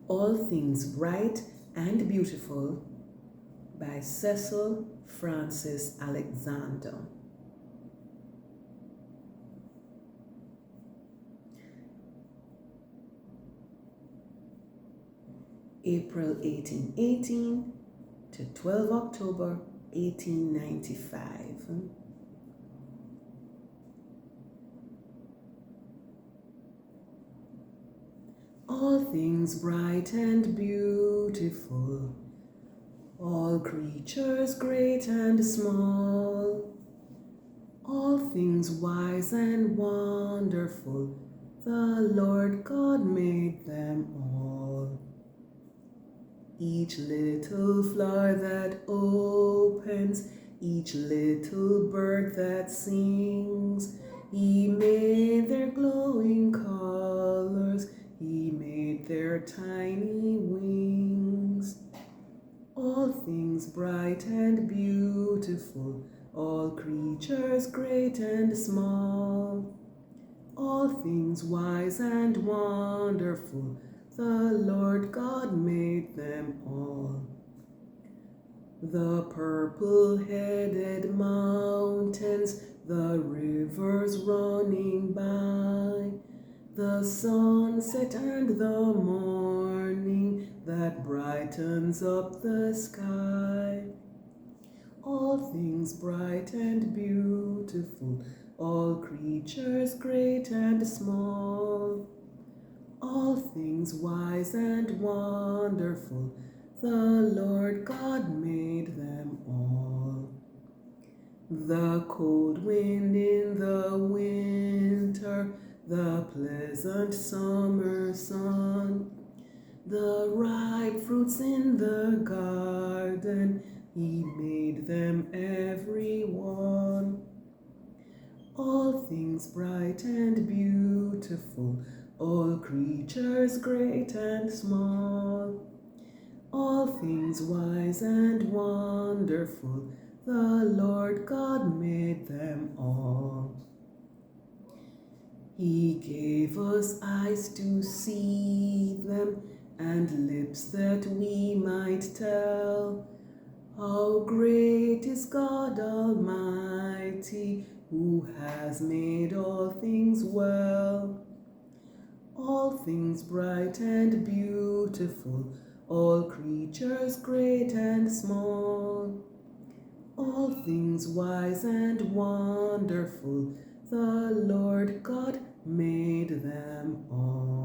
All Things Bright and Beautiful by Cecil Frances Alexander. April 1818 to 12 October 1895. All things bright and beautiful, all creatures great and small, all things wise and wonderful, the Lord God made them all. Each little flower that opens, each little bird that sings, He made their glowing colors, He made their tiny wings. All things bright and beautiful, all creatures great and small, all things wise and wonderful, the Lord God made them all. The purple-headed mountains, the rivers running by, the sunset and the morning that brightens up the sky. All things bright and beautiful, all creatures great and small, all things wise and wonderful, the Lord God made them all. The cold wind in the winter, the pleasant summer sun, the ripe fruits in the garden, He made them every one. All things bright and beautiful, all creatures great and small, all things wise and wonderful, the Lord God made them all. He gave us eyes to see them, and lips that we might tell how great is God Almighty, who has made all things well. All things bright and beautiful, all creatures great and small, all things wise and wonderful, the Lord God made them all.